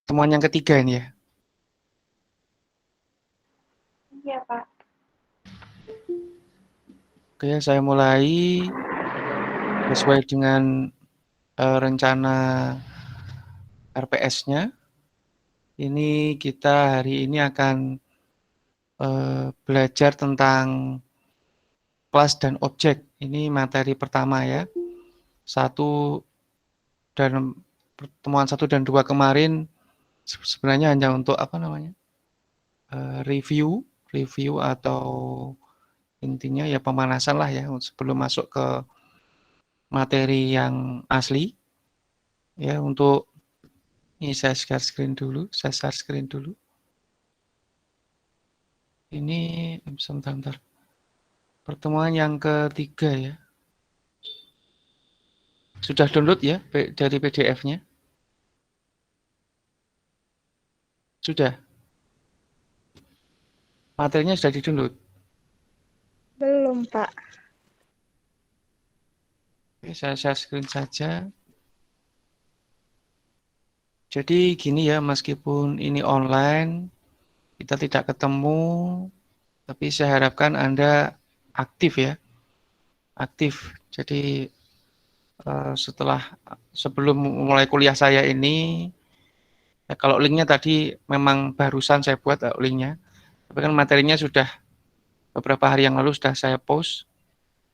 Temuan yang ketiga ini ya. Iya, Pak. Oke, saya mulai sesuai dengan rencana RPS-nya. Ini kita hari ini akan belajar tentang kelas dan objek. Ini materi pertama ya. Pertemuan 1 dan 2 kemarin sebenarnya hanya untuk apa namanya? Review atau intinya ya pemanasan lah ya sebelum masuk ke materi yang asli. Ya, untuk ini saya share screen dulu. Ini sebentar. Pertemuan yang ketiga ya. Sudah download ya dari PDF-nya? Sudah. Materinya sudah di-download. Belum, Pak. Oke, saya share screen saja. Jadi gini ya, meskipun ini online, kita tidak ketemu, tapi saya harapkan Anda aktif ya. Aktif. Jadi sebelum mulai kuliah saya ini, ya kalau linknya tadi memang barusan saya buat linknya, tapi kan materinya sudah beberapa hari yang lalu sudah saya post,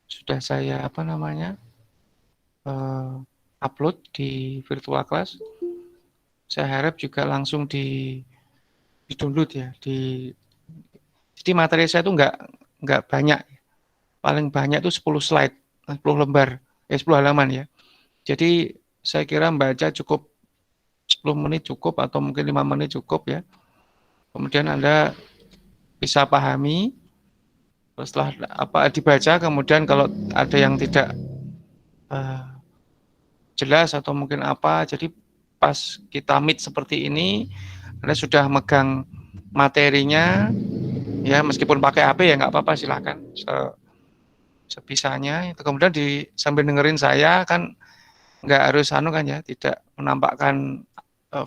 sudah saya upload di virtual class. Saya harap juga langsung di download ya. Jadi materi saya itu nggak banyak, paling banyak itu 10 slide, 10 lembar, 10 halaman ya. Jadi saya kira membaca cukup 10 menit cukup atau mungkin 5 menit cukup ya. Kemudian Anda bisa pahami, setelah dibaca, kemudian kalau ada yang tidak jelas atau mungkin apa, jadi pas kita meet seperti ini, Anda sudah megang materinya, ya meskipun pakai HP ya nggak apa-apa, silakan sebisanya. Itu kemudian sambil dengerin saya kan nggak harus kan ya, tidak menampakkan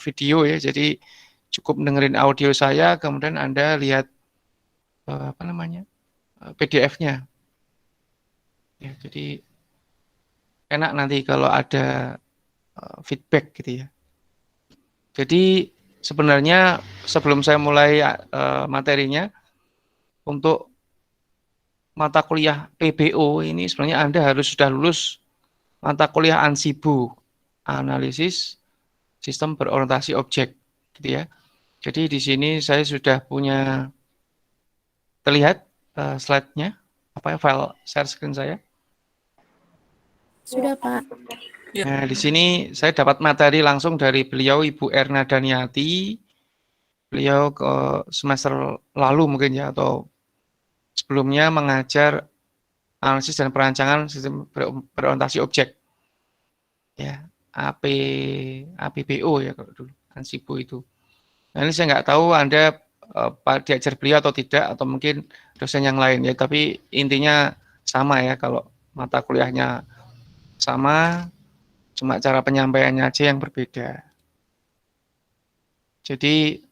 video ya, jadi cukup dengerin audio saya, kemudian Anda lihat PDF-nya. Ya, jadi enak nanti kalau ada feedback gitu ya. Jadi sebenarnya sebelum saya mulai materinya, untuk mata kuliah PBO ini sebenarnya Anda harus sudah lulus mata kuliah ANSIBO, analisis sistem berorientasi objek, gitu ya. Jadi di sini saya sudah punya, terlihat slide-nya, file share screen saya. Sudah, Pak. Nah, di sini saya dapat materi langsung dari beliau, Ibu Erna Daniati. Beliau ke semester lalu mungkin ya, atau sebelumnya mengajar analisis dan perancangan sistem berorientasi objek. Ya, APBO ya kalau dulu, ANSIBO itu. Nah, ini saya nggak tahu Anda diajar beliau atau tidak, atau mungkin dosen yang lain ya, tapi intinya sama ya, kalau mata kuliahnya sama, cuma cara penyampaiannya aja yang berbeda. Jadi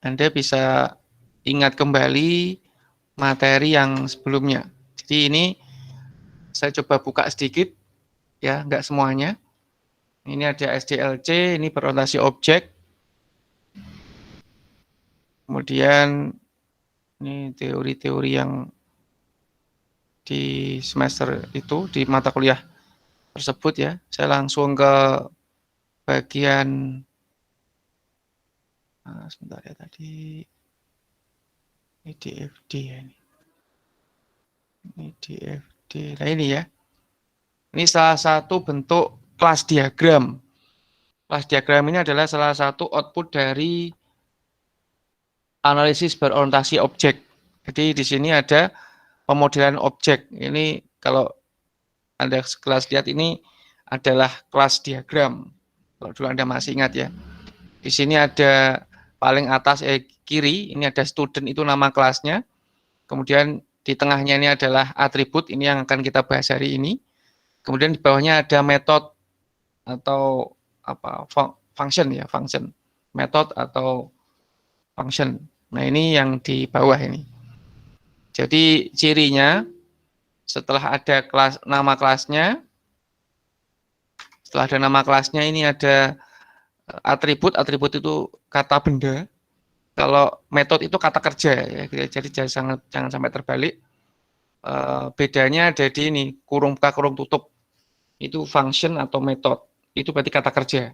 Anda bisa ingat kembali materi yang sebelumnya. Jadi ini saya coba buka sedikit ya, nggak semuanya. Ini ada SDLC, ini berorientasi objek. Kemudian ini teori-teori yang di semester itu, di mata kuliah tersebut ya. Saya langsung ke bagian sebentar ya, tadi ini DFD ya, ini DFD. Nah ini ya, ini salah satu bentuk kelas diagram. Kelas diagram ini adalah salah satu output dari analisis berorientasi objek. Jadi di sini ada pemodelan objek. Ini kalau Anda kelas lihat, ini adalah kelas diagram. Kalau dulu Anda masih ingat ya. Di sini ada paling atas kiri, ini ada student, itu nama kelasnya. Kemudian di tengahnya ini adalah atribut, ini yang akan kita bahas hari ini. Kemudian di bawahnya ada metode. atau apa function ya, function, method atau function. Nah, ini yang di bawah ini. Jadi cirinya setelah ada nama kelasnya, setelah ada nama kelasnya ini ada atribut. Atribut itu kata benda. Kalau metode itu kata kerja ya. Jadi jangan sampai terbalik. Bedanya ada di ini, kurung buka kurung tutup. Itu function atau metode. Itu berarti kata kerja.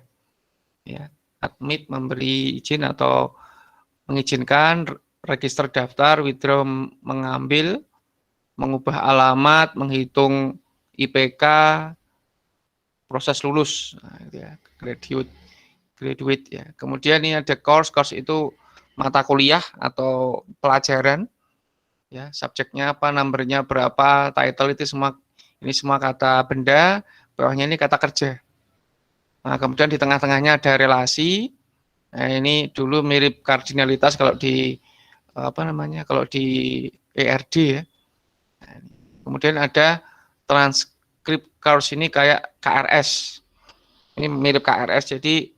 Ya. Admit memberi izin atau mengizinkan, register daftar, withdraw mengambil, mengubah alamat, menghitung IPK, proses lulus, nah, ya, graduate ya. Kemudian ini ada course itu mata kuliah atau pelajaran, ya, subjeknya apa, numbernya berapa, title itu semua, ini semua kata benda, bawahnya ini kata kerja. Nah, kemudian di tengah-tengahnya ada relasi. Nah, ini dulu mirip kardinalitas kalau di apa namanya, kalau di ERD ya. Nah, kemudian ada transkrip course, ini kayak KRS. Ini mirip KRS, jadi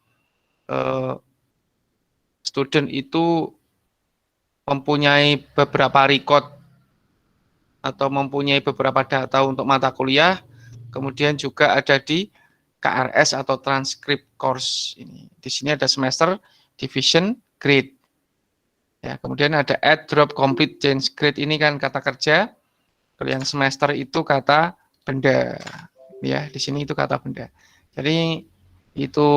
student itu mempunyai beberapa record atau mempunyai beberapa data untuk mata kuliah, kemudian juga ada di KRS atau transkrip course ini. Di sini ada semester, division, grade. Ya, kemudian ada add, drop, complete, change, grade, ini kan kata kerja. Kalau yang semester itu kata benda. Ya, di sini itu kata benda. Jadi itu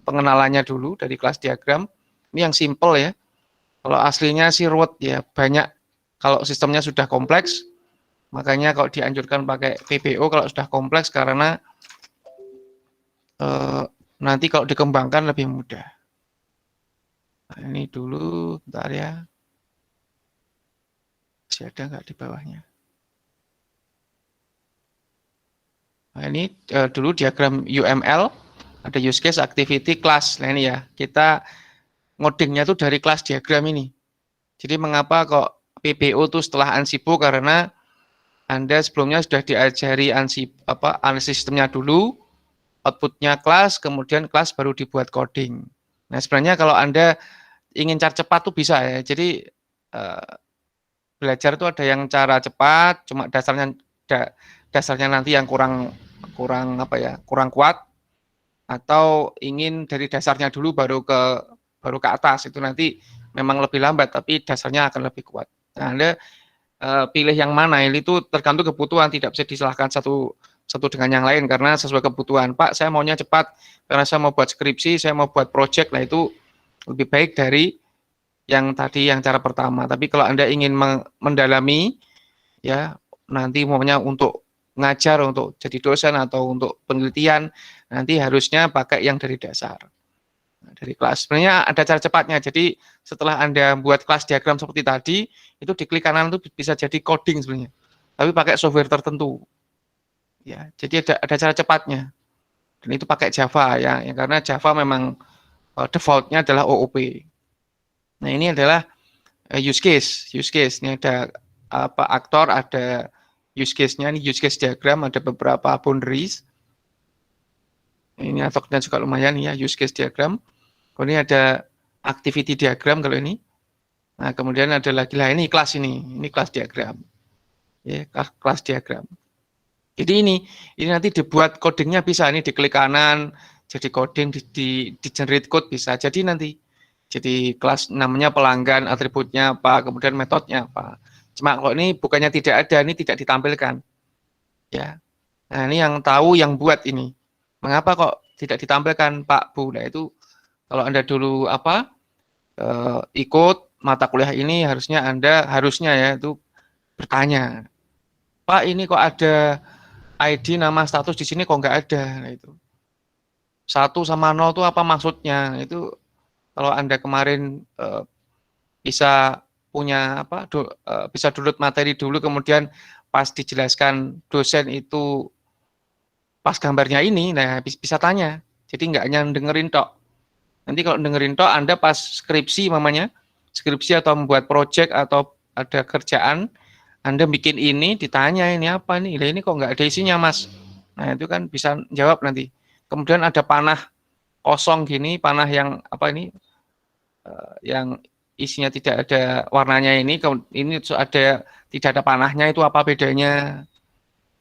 pengenalannya dulu dari kelas diagram. Ini yang simple ya. Kalau aslinya sih ruwet ya, banyak. Kalau sistemnya sudah kompleks, makanya kalau dianjurkan pakai VBO kalau sudah kompleks, karena nanti kalau dikembangkan lebih mudah. Nah, ini dulu, bentar ya. Masih ada nggak di bawahnya? Nah, ini dulu diagram UML, ada use case, activity, class. Nah ini ya, kita ngodingnya tuh dari kelas diagram ini. Jadi mengapa kok PBO tuh setelah Ansible, karena Anda sebelumnya sudah diajari analisis sistemnya dulu, outputnya kelas, kemudian kelas baru dibuat coding. Nah sebenarnya kalau Anda ingin cara cepat tuh bisa ya. Jadi belajar tuh ada yang cara cepat, cuma dasarnya nanti yang kurang kuat, atau ingin dari dasarnya dulu baru ke atas, itu nanti memang lebih lambat tapi dasarnya akan lebih kuat. Nah, Anda pilih yang mana, ini itu tergantung kebutuhan, tidak bisa disalahkan satu dengan yang lain karena sesuai kebutuhan. Pak, saya maunya cepat karena saya mau buat skripsi, saya mau buat project, nah itu lebih baik dari yang tadi, yang cara pertama. Tapi kalau Anda ingin mendalami ya, nanti maunya untuk ngajar, untuk jadi dosen atau untuk penelitian, nanti harusnya pakai yang dari dasar. Nah, dari kelas. Sebenarnya ada cara cepatnya. Jadi setelah Anda buat kelas diagram seperti tadi, itu di klik kanan itu bisa jadi coding sebenarnya. Tapi pakai software tertentu. Ya, jadi ada cara cepatnya. Dan itu pakai Java ya, karena Java memang defaultnya adalah OOP. Nah, ini adalah use case. Ini ada aktor, ada use case-nya. Ini use case diagram, ada beberapa boundaries. Ini atoknya juga lumayan ya, use case diagram. Ini ada activity diagram kalau ini. Nah, kemudian ada lagi lah, ini kelas ini kelas diagram. Ya, kelas diagram. Jadi ini nanti dibuat codingnya bisa, ini diklik kanan jadi coding, di generate code bisa. Jadi nanti jadi kelas namanya pelanggan, atributnya apa, kemudian metodenya apa. Cuma kalau ini bukannya tidak ada, ini tidak ditampilkan. Ya. Nah, ini yang tahu yang buat ini. Mengapa kok tidak ditampilkan, Pak, Bu? Nah, itu kalau Anda dulu ikut mata kuliah ini, harusnya Anda ya itu bertanya, Pak, ini kok ada ID nama status di sini kok nggak ada. Nah, itu 1 sama 0 itu apa maksudnya? Itu kalau Anda kemarin bisa punya bisa download materi dulu, kemudian pas dijelaskan dosen itu pas gambarnya ini, nah bisa tanya. Jadi nggak hanya dengerin tok. Nanti kalau dengerin tok, Anda pas skripsi atau membuat project atau ada kerjaan, Anda bikin ini, ditanya ini apa nih? Ini kok nggak ada isinya, Mas? Nah, itu kan bisa jawab nanti. Kemudian ada panah kosong gini, panah yang apa ini, yang isinya tidak ada warnanya ini ada tidak ada panahnya, itu apa bedanya?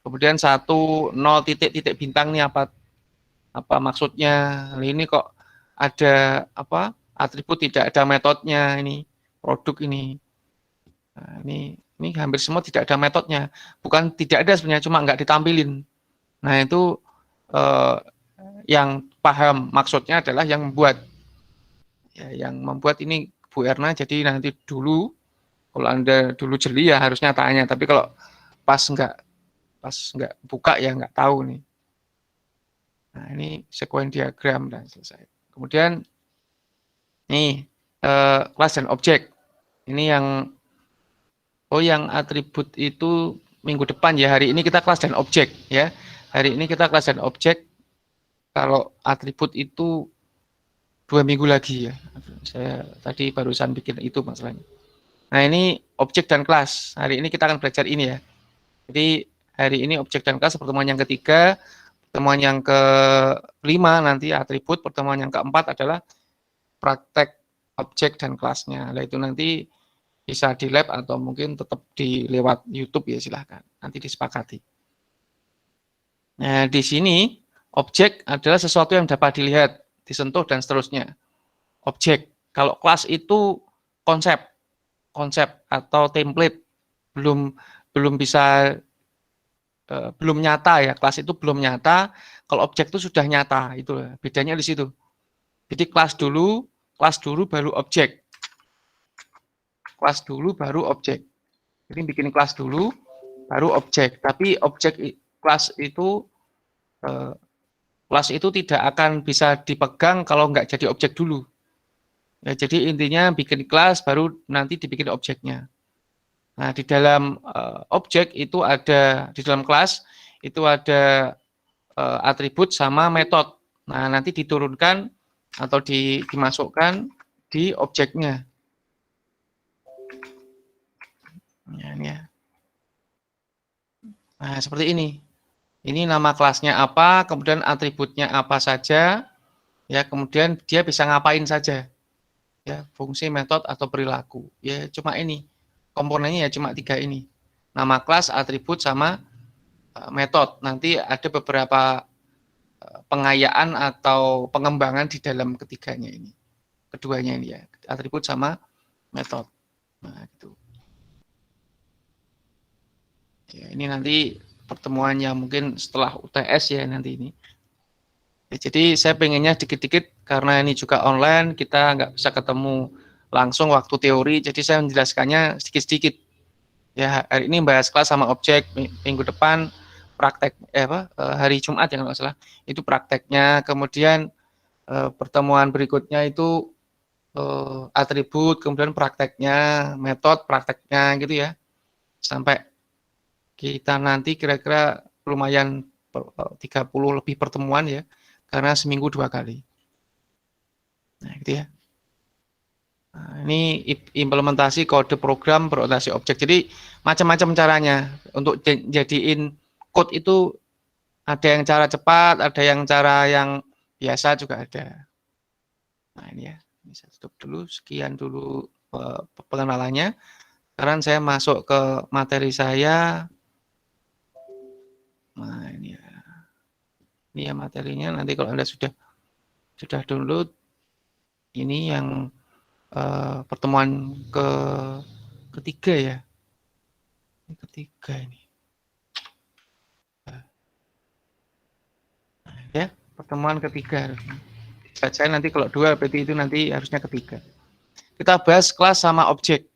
Kemudian 1, 0, titik bintang ini apa maksudnya? Nah, ini kok ada apa atribut tidak ada metodenya ini produk ini. Nah, ini hampir semua tidak ada metodenya. Bukan tidak ada sebenarnya, cuma nggak ditampilin. Nah, itu yang paham maksudnya adalah yang membuat. Ya, yang membuat ini Bu Erna, jadi nanti dulu kalau Anda dulu jeli ya harusnya tanya, tapi kalau pas nggak buka ya nggak tahu nih. Nah, ini sekuen diagram dan selesai. Kemudian nih kelas dan objek. Ini yang atribut itu minggu depan ya. Hari ini kita kelas dan objek ya. Hari ini kita kelas dan objek. Kalau atribut itu 2 minggu lagi ya. Saya tadi barusan bikin itu masalahnya. Nah, ini objek dan kelas. Hari ini kita akan belajar ini ya. Jadi hari ini objek dan kelas pertemuan yang ketiga. Pertemuan yang kelima nanti atribut. Pertemuan yang keempat adalah praktek objek dan kelasnya. Nah, itu nanti bisa di lab atau mungkin tetap di lewat YouTube ya, silahkan. Nanti disepakati. Nah, di sini objek adalah sesuatu yang dapat dilihat, disentuh dan seterusnya. Objek. Kalau kelas itu konsep atau template, belum bisa belum nyata ya. Kelas itu belum nyata. Kalau objek itu sudah nyata, itu bedanya di situ. Jadi kelas dulu baru objek. Kelas dulu baru objek. Jadi bikin kelas dulu baru objek. Tapi objek kelas itu tidak akan bisa dipegang kalau nggak jadi objek dulu. Ya, jadi intinya bikin kelas baru nanti dibikin objeknya. Nah, di dalam objek itu ada, di dalam kelas itu ada atribut sama metode. Nah, nanti diturunkan atau dimasukkan di objeknya. Ya, ini ya. Nah, seperti ini. Ini nama kelasnya apa, kemudian atributnya apa saja, ya, kemudian dia bisa ngapain saja. Ya, fungsi, metode atau perilaku. Ya, cuma ini. Komponennya ya cuma 3 ini. Nama kelas, atribut sama metode. Nanti ada beberapa pengayaan atau pengembangan di dalam ketiganya ini. Keduanya ini ya, atribut sama metode. Nah, gitu. Ya, ini nanti pertemuan yang mungkin setelah UTS ya nanti ini. Ya, jadi saya pengennya dikit-dikit karena ini juga online, kita nggak bisa ketemu langsung waktu teori, jadi saya menjelaskannya sedikit-sedikit. Ya, hari ini bahas kelas sama objek, minggu depan praktek hari Jumat ya kalau nggak salah, itu prakteknya. Kemudian pertemuan berikutnya itu atribut, kemudian prakteknya, metode prakteknya gitu ya. Sampai kita nanti kira-kira lumayan 30 lebih pertemuan ya, karena seminggu 2 kali. Nah, gitu ya. Nah, ini implementasi kode program berorientasi objek. Jadi macam-macam caranya untuk jadiin code itu, ada yang cara cepat, ada yang cara yang biasa juga ada. Nah, ini ya, ini saya tutup dulu, sekian dulu pengenalannya. Sekarang saya masuk ke materi saya. Nah, ini ya. Ini ya materinya, nanti kalau Anda sudah download, ini yang pertemuan ketiga ya. Ini ketiga ini. Nah, ya, pertemuan ketiga. Baca nanti kalau 2 berarti itu nanti harusnya ketiga. Kita bahas kelas sama objek.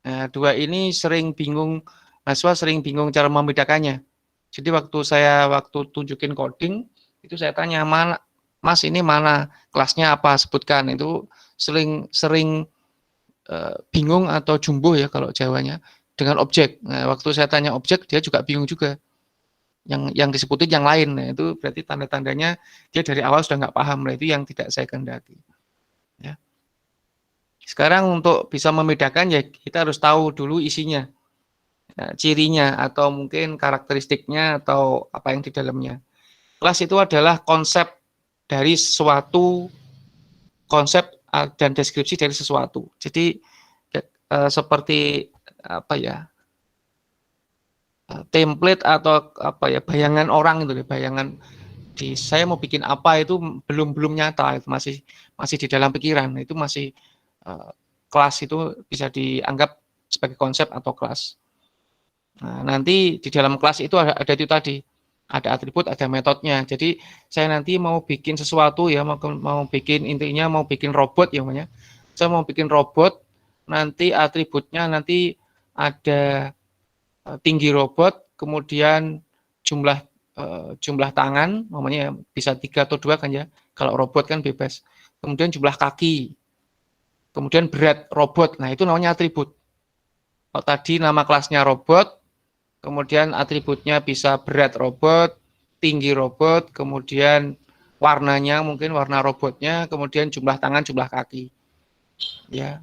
Nah, 2 ini sering bingung, mahasiswa sering bingung cara membedakannya. Jadi waktu tunjukin coding, itu saya tanya, mana Mas ini mana kelasnya apa, sebutkan. Itu sering bingung atau jumbo ya kalau Jawanya dengan objek. Nah, waktu saya tanya objek, dia juga bingung juga. Yang disebutin yang lain. Nah, itu berarti tanda-tandanya dia dari awal sudah nggak paham. Nah, itu yang tidak saya kehendaki. Ya. Sekarang untuk bisa membedakan ya kita harus tahu dulu isinya, ya, cirinya atau mungkin karakteristiknya atau apa yang di dalamnya. Kelas itu adalah konsep dari sesuatu, konsep dan deskripsi dari sesuatu. Jadi seperti apa ya, template atau apa ya, bayangan orang itu, bayangan di saya mau bikin apa itu belum nyata, itu masih di dalam pikiran, itu masih kelas itu bisa dianggap sebagai konsep atau kelas. Nah, nanti di dalam kelas itu ada itu tadi, ada atribut, ada metodenya. Jadi saya nanti mau bikin sesuatu ya, mau bikin, intinya mau bikin robot ya, namanya. Saya mau bikin robot, nanti atributnya nanti ada tinggi robot, kemudian jumlah tangan, namanya bisa 3 atau 2 kan ya. Kalau robot kan bebas. Kemudian jumlah kaki, kemudian berat robot. Nah, itu namanya atribut. Kalau tadi nama kelasnya robot, kemudian atributnya bisa berat robot, tinggi robot, kemudian warnanya mungkin warna robotnya, kemudian jumlah tangan, jumlah kaki. Ya,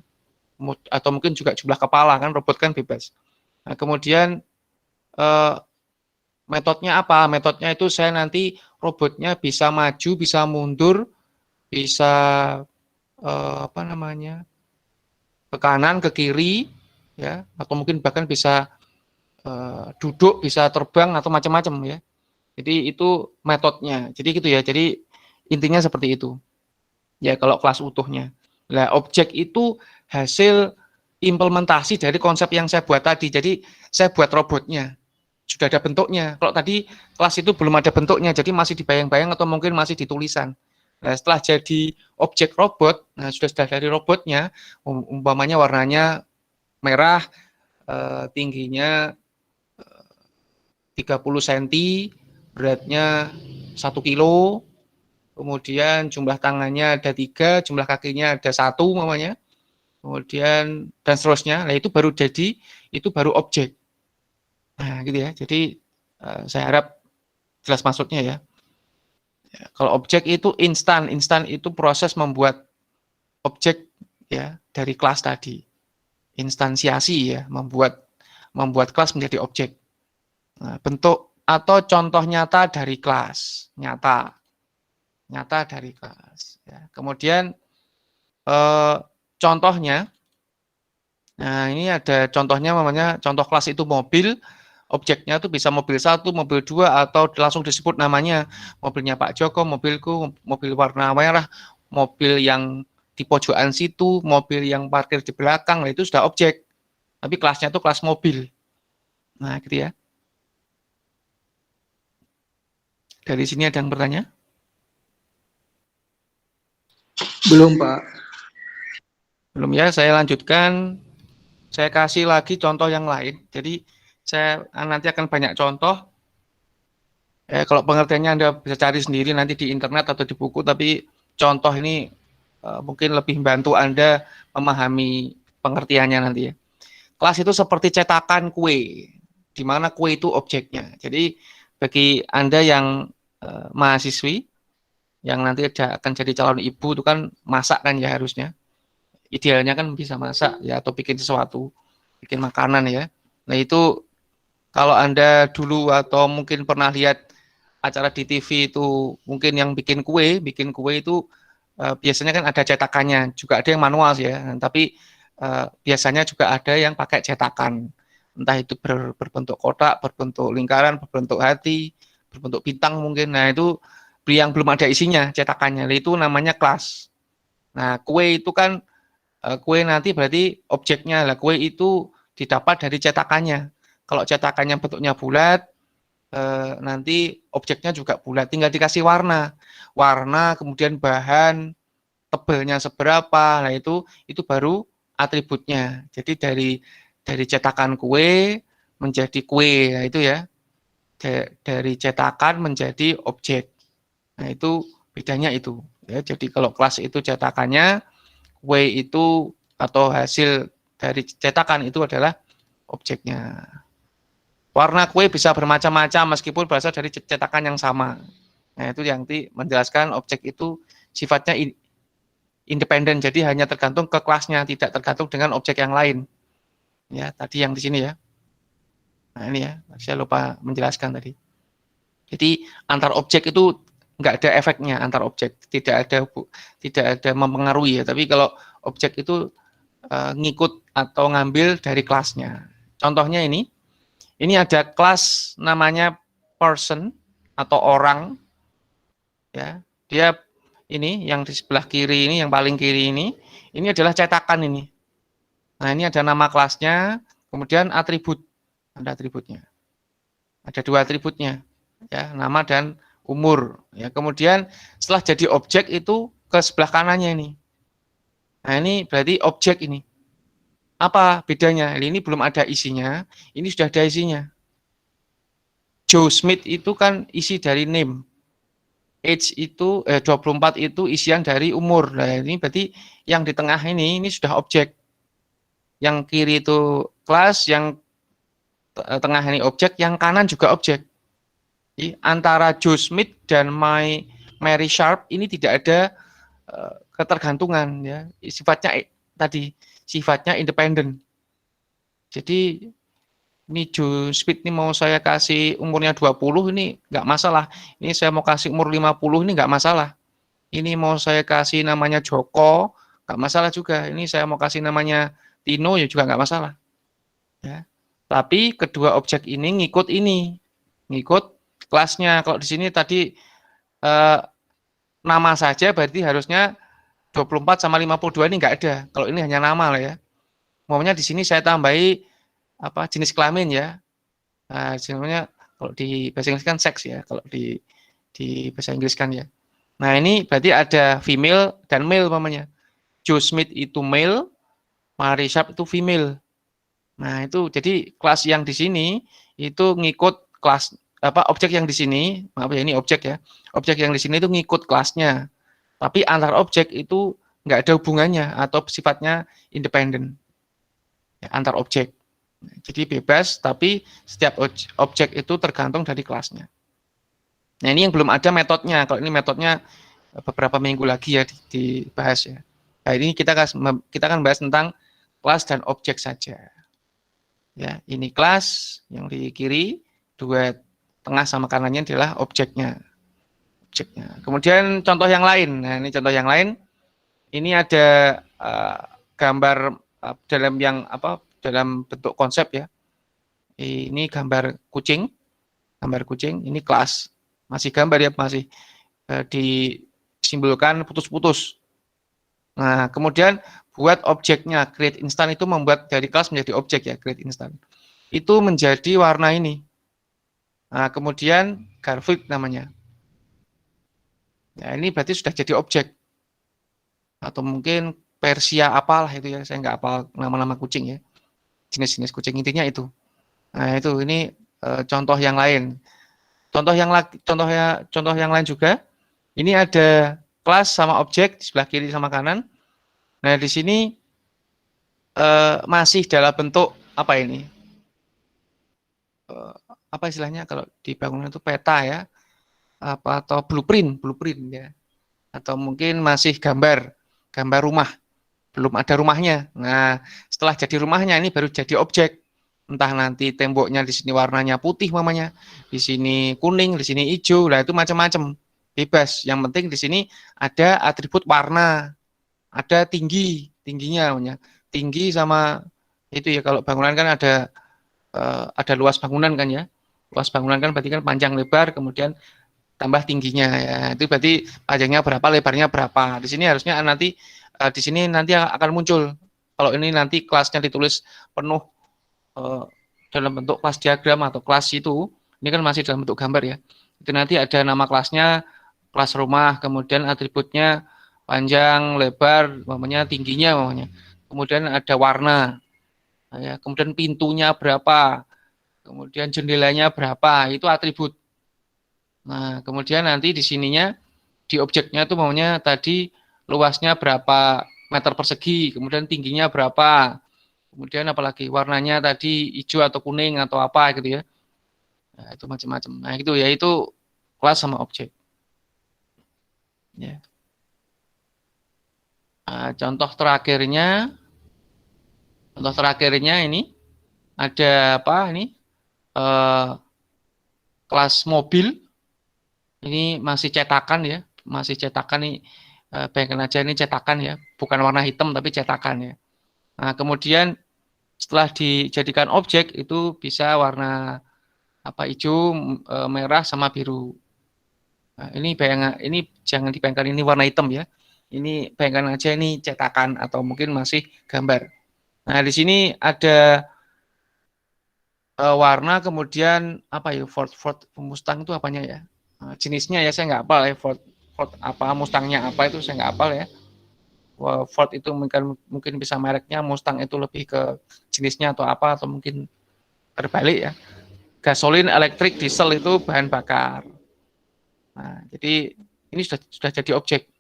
atau mungkin juga jumlah kepala, kan robot kan bebas. Nah, kemudian metodenya apa? Metodenya itu saya nanti robotnya bisa maju, bisa mundur, bisa apa namanya, ke kanan, ke kiri, ya, atau mungkin bahkan bisa duduk, bisa terbang atau macam-macam ya. Jadi itu metodenya. Jadi gitu ya. Jadi intinya seperti itu. Ya kalau kelas utuhnya. Nah, objek itu hasil implementasi dari konsep yang saya buat tadi. Jadi saya buat robotnya. Sudah ada bentuknya. Kalau tadi kelas itu belum ada bentuknya, jadi masih dibayang-bayang atau mungkin masih di tulisan. Nah, setelah jadi objek robot, nah sudah dari robotnya, umpamanya warnanya merah, tingginya 30 cm, beratnya 1 kilo, kemudian jumlah tangannya ada 3, jumlah kakinya ada 1 umpamanya, kemudian dan seterusnya. Nah, itu baru jadi, itu baru objek. Nah, gitu ya. Jadi saya harap jelas maksudnya ya. Kalau objek itu instan itu proses membuat objek ya dari kelas tadi. Instansiasi ya, membuat kelas menjadi objek. Nah, bentuk atau contoh nyata dari kelas, nyata dari kelas. Ya. Kemudian contohnya, nah ini ada contohnya, namanya contoh kelas itu mobil. Objeknya itu bisa mobil 1, mobil 2, atau langsung disebut namanya. Mobilnya Pak Joko, mobilku, mobil warna merah, mobil yang di pojokan situ, mobil yang parkir di belakang, nah itu sudah objek. Tapi kelasnya itu kelas mobil. Nah, gitu ya. Dari sini ada yang bertanya? Belum, Pak. Belum ya, saya lanjutkan. Saya kasih lagi contoh yang lain. Jadi, saya nanti akan banyak contoh. Kalau pengertiannya Anda bisa cari sendiri nanti di internet atau di buku, tapi contoh ini mungkin lebih membantu Anda memahami pengertiannya nanti ya. Kelas itu seperti cetakan kue, di mana kue itu objeknya. Jadi, bagi Anda yang mahasiswi, yang nanti akan jadi calon ibu itu kan masak kan ya harusnya. Idealnya kan bisa masak ya, atau bikin sesuatu, bikin makanan ya. Nah itu kalau Anda dulu atau mungkin pernah lihat acara di TV itu, mungkin yang bikin kue itu biasanya kan ada cetakannya, juga ada yang manual ya. Tapi biasanya juga ada yang pakai cetakan. Entah itu berbentuk kotak, berbentuk lingkaran, berbentuk hati, berbentuk bintang mungkin. Nah itu yang belum ada isinya cetakannya, itu namanya kelas. Nah kue itu kan kue nanti berarti objeknya lah, kue itu didapat dari cetakannya. Kalau cetakannya bentuknya bulat, nanti objeknya juga bulat, tinggal dikasih warna kemudian bahan, tebelnya seberapa, nah itu baru atributnya. Jadi dari cetakan kue menjadi kue, nah itu ya, dari cetakan menjadi objek. Nah itu bedanya itu. Ya, jadi kalau kelas itu cetakannya, kue itu atau hasil dari cetakan itu adalah objeknya. Warna kue bisa bermacam-macam meskipun berasal dari cetakan yang sama. Nah itu yang menjelaskan objek itu sifatnya independen, jadi hanya tergantung ke kelasnya, tidak tergantung dengan objek yang lain. Ya tadi yang di sini ya. Nah ini ya, saya lupa menjelaskan tadi. Jadi antar objek itu nggak ada efeknya antar objek, tidak ada mempengaruhi ya. Tapi kalau objek itu ngikut atau ngambil dari kelasnya. Contohnya ini ada kelas namanya person atau orang, ya. Dia ini yang di sebelah kiri ini, yang paling kiri ini adalah cetakan ini. Nah, ini ada nama kelasnya, kemudian atribut, ada atributnya. Ada 2 atributnya, ya, nama dan umur. Ya, kemudian setelah jadi objek itu ke sebelah kanannya ini. Nah, ini berarti objek ini. Apa bedanya? Ini belum ada isinya, ini sudah ada isinya. Joe Smith itu kan isi dari name. Age itu 24 itu isian dari umur. Nah, ini berarti yang di tengah ini sudah objek. Yang kiri itu kelas, yang tengah ini objek, yang kanan juga objek. Jadi, antara Joe Smith dan Mary Sharp ini tidak ada ketergantungan, ya. Sifatnya independen. Jadi ini Joe Smith ini mau saya kasih umurnya 20 ini nggak masalah. Ini saya mau kasih umur 50 ini nggak masalah. Ini mau saya kasih namanya Joko, nggak masalah juga. Ini saya mau kasih namanya Tino ya juga nggak masalah. Ya. Tapi kedua objek ini ngikut kelasnya. Kalau di sini tadi nama saja berarti harusnya 24 sama 52 ini nggak ada. Kalau ini hanya nama lah ya. Maunya di sini saya tambahi jenis kelamin ya. Nah, sebenarnya kalau di bahasa Inggris kan seks ya, kalau di bahasa Inggris kan ya. Nah, ini berarti ada female dan male umpamanya. Joe Smith itu male, Mary Sharp itu female. Nah, itu jadi kelas yang di sini itu ngikut kelas objek yang di sini, maaf ya ini objek ya. Objek yang di sini itu ngikut kelasnya. Tapi antar objek itu nggak ada hubungannya atau sifatnya independen. Ya, antar objek. Jadi bebas, tapi setiap objek itu tergantung dari kelasnya. Nah, ini yang belum ada metodenya. Kalau ini metodenya beberapa minggu lagi ya dibahas ya. Nah, ini kita akan bahas tentang kelas dan objek saja. Ya, ini kelas yang di kiri, 2 tengah sama kanannya adalah objeknya. Kemudian contoh yang lain. Nah, ini contoh yang lain. Ini ada gambar dalam bentuk konsep ya. Ini gambar kucing. Ini kelas. Masih gambar ya, masih disimbolkan putus-putus. Nah, kemudian buat objeknya, create instant itu membuat dari kelas menjadi objek ya, create instant. Itu menjadi warna ini. Nah, kemudian Garfield namanya. Ya, ini berarti sudah jadi objek. Atau mungkin Persia apalah itu ya, saya nggak hafal nama-nama kucing ya. Jenis-jenis kucing intinya itu. Nah, itu ini contoh yang lain. Contoh yang lain juga. Ini ada kelas sama objek di sebelah kiri sama kanan. Nah, di sini masih dalam bentuk apa ini? Apa istilahnya kalau di bangunan itu peta ya, atau blueprint ya, atau mungkin masih gambar rumah, belum ada rumahnya. Nah, setelah jadi rumahnya ini baru jadi objek. Entah nanti temboknya di sini warnanya putih mamanya, di sini kuning, di sini hijau, lah itu macam-macam, bebas. Yang penting di sini ada atribut warna, ada tingginya namanya, tinggi sama itu ya. Kalau bangunan kan ada luas bangunan kan ya, luas bangunan kan berarti kan panjang lebar, kemudian tambah tingginya ya, itu berarti panjangnya berapa, lebarnya berapa. Di sini harusnya nanti di sini nanti akan muncul. Kalau ini nanti kelasnya ditulis penuh dalam bentuk kelas diagram atau kelas itu, ini kan masih dalam bentuk gambar ya. Itu nanti ada nama kelasnya, kelas rumah, kemudian atributnya panjang, lebar, namanya tingginya namanya. Kemudian ada warna, ya, kemudian pintunya berapa, kemudian jendelanya berapa, itu atribut. Nah, kemudian nanti di sininya, di objeknya itu maunya tadi luasnya berapa meter persegi, kemudian tingginya berapa, kemudian apalagi warnanya tadi hijau atau kuning atau apa gitu ya. Nah, itu macam-macam. Nah, itu ya, itu kelas sama objek. Ya. Nah, contoh terakhirnya ini ada apa ini? Kelas mobil. Ini masih cetakan ya, masih cetakan nih. Bayangkan aja ini cetakan ya, bukan warna hitam tapi cetakan ya. Nah, kemudian setelah dijadikan objek itu bisa warna hijau, merah sama biru. Nah, ini jangan dibayangkan ini warna hitam ya. Ini bayangkan aja ini cetakan atau mungkin masih gambar. Nah, di sini ada warna, kemudian Ford Mustang itu apanya ya? Jenisnya ya saya nggak hafal ya, Ford apa, Mustangnya apa itu saya nggak hafal ya. Ford itu mungkin bisa mereknya, Mustang itu lebih ke jenisnya atau apa, atau mungkin terbalik ya. Gasolin, elektrik, diesel itu bahan bakar. Nah, jadi ini sudah jadi objek.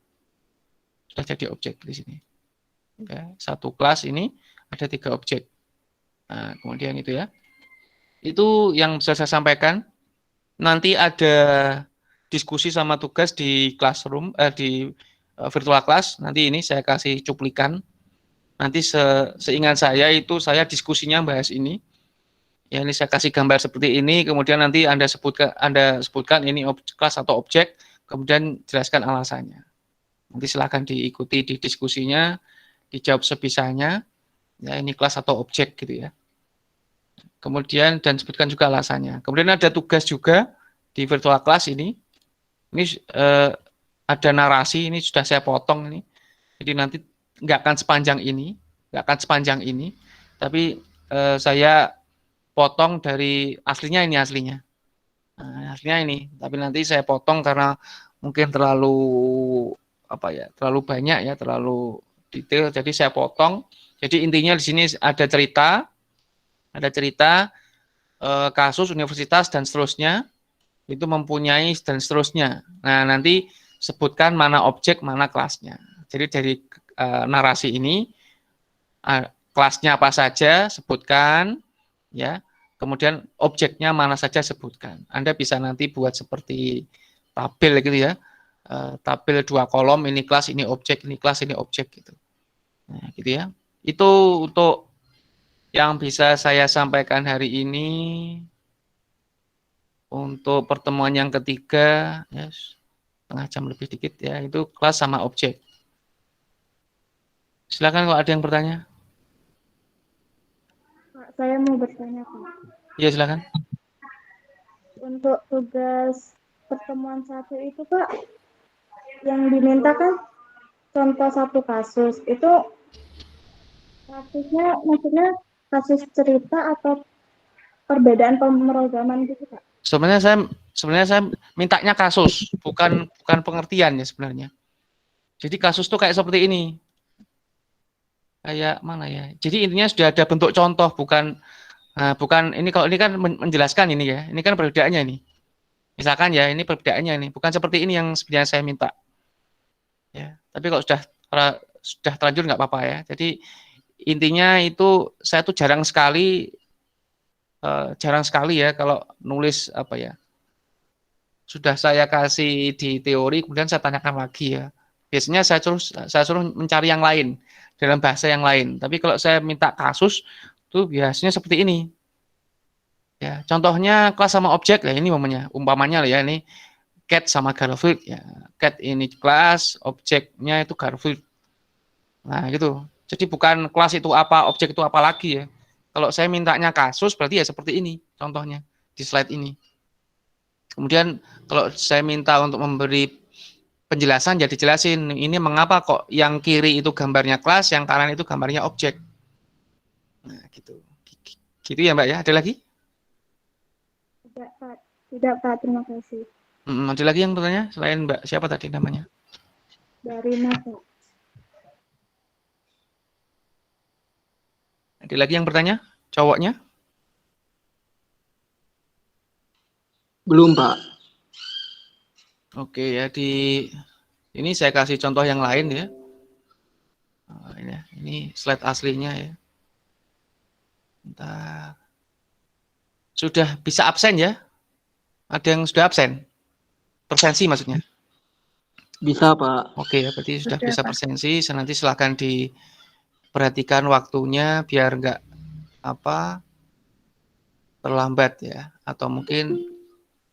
Sudah jadi objek di sini. Ya, satu kelas ini ada 3 objek. Nah, kemudian itu ya. Itu yang bisa saya sampaikan. Nanti ada diskusi sama tugas di classroom, di virtual class. Nanti ini saya kasih cuplikan. Nanti seingat saya itu saya diskusinya bahas ini. Ya, ini saya kasih gambar seperti ini, kemudian nanti Anda sebutkan ini kelas atau objek, kemudian jelaskan alasannya. Nanti silakan diikuti di diskusinya, dijawab sebisanya. Ya, ini kelas atau objek gitu ya. Kemudian dan sebutkan juga alasannya. Kemudian ada tugas juga di virtual class ini. Ini ada narasi, ini sudah saya potong ini. Jadi nanti nggak akan sepanjang ini, tapi saya potong dari aslinya ini aslinya. Nah, aslinya ini, tapi nanti saya potong karena mungkin terlalu terlalu banyak ya, terlalu detail. Jadi saya potong. Jadi intinya di sini ada cerita kasus universitas dan seterusnya, itu mempunyai dan seterusnya. Nah, nanti sebutkan mana objek, mana kelasnya. Jadi dari narasi ini kelasnya apa saja sebutkan ya. Kemudian objeknya mana saja sebutkan. Anda bisa nanti buat seperti tabel gitu ya. Tabel 2 kolom, ini kelas, ini objek, ini kelas, ini objek gitu. Nah, gitu ya. Itu untuk yang bisa saya sampaikan hari ini. Untuk pertemuan yang ketiga, ya, setengah jam lebih dikit ya, itu kelas sama objek. Silakan kalau ada yang bertanya. Pak, saya mau bertanya, Pak. Iya, silakan. Untuk tugas pertemuan 1 itu, Pak, yang diminta kan contoh satu kasus. Itu kasusnya maksudnya kasus cerita atau perbedaan pemrograman gitu, Pak? Sebenarnya saya mintanya kasus, bukan pengertian ya sebenarnya. Jadi kasus tuh kayak seperti ini. Kayak mana ya? Jadi intinya sudah ada bentuk contoh, bukan ini, kalau ini kan menjelaskan ini ya. Ini kan perbedaannya ini. Misalkan ya, ini perbedaannya ini, bukan seperti ini yang sebenarnya saya minta. Ya, tapi kalau sudah terlanjur nggak apa-apa ya. Jadi intinya itu saya tuh jarang sekali ya kalau nulis sudah saya kasih di teori, kemudian saya tanyakan lagi ya. Biasanya saya suruh mencari yang lain dalam bahasa yang lain. Tapi kalau saya minta kasus tuh biasanya seperti ini. Ya, contohnya kelas sama objek ya, ini umpamanya ya, ini cat sama Garfield ya. Cat ini kelas, objeknya itu Garfield. Nah, gitu. Jadi bukan kelas itu apa, objek itu apa lagi ya. Kalau saya mintanya kasus berarti ya seperti ini contohnya di slide ini. Kemudian kalau saya minta untuk memberi penjelasan, ya dijelasin ini mengapa kok yang kiri itu gambarnya kelas, yang kanan itu gambarnya objek. Nah, gitu. Gitu ya, Mbak ya. Ada lagi? Tidak, Pak. Tidak, Pak. Terima kasih. Ada lagi yang bertanya selain Mbak siapa tadi namanya? Dari Pak. Ada lagi yang bertanya? Cowoknya? Belum, Pak. Oke ya, ini saya kasih contoh yang lain ya. Ini slide aslinya ya. Bentar. Sudah bisa absen ya? Ada yang sudah absen? Persensi maksudnya? Bisa, Pak. Oke ya, berarti sudah bisa Pak. persensi. Nanti silahkan diperhatikan waktunya biar nggak terlambat ya. Atau mungkin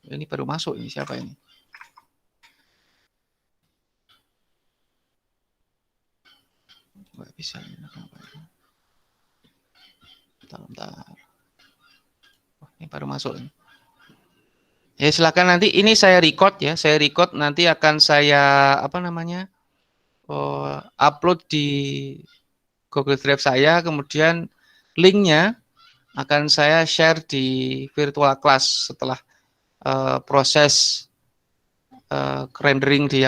ini baru masuk ini, siapa ini? Nggak bisa. Bentar. Oh, ini baru masuk. Ya silakan, nanti ini saya record ya. Saya record, nanti akan saya upload di Google Drive saya. Kemudian linknya akan saya share di virtual class setelah proses rendering di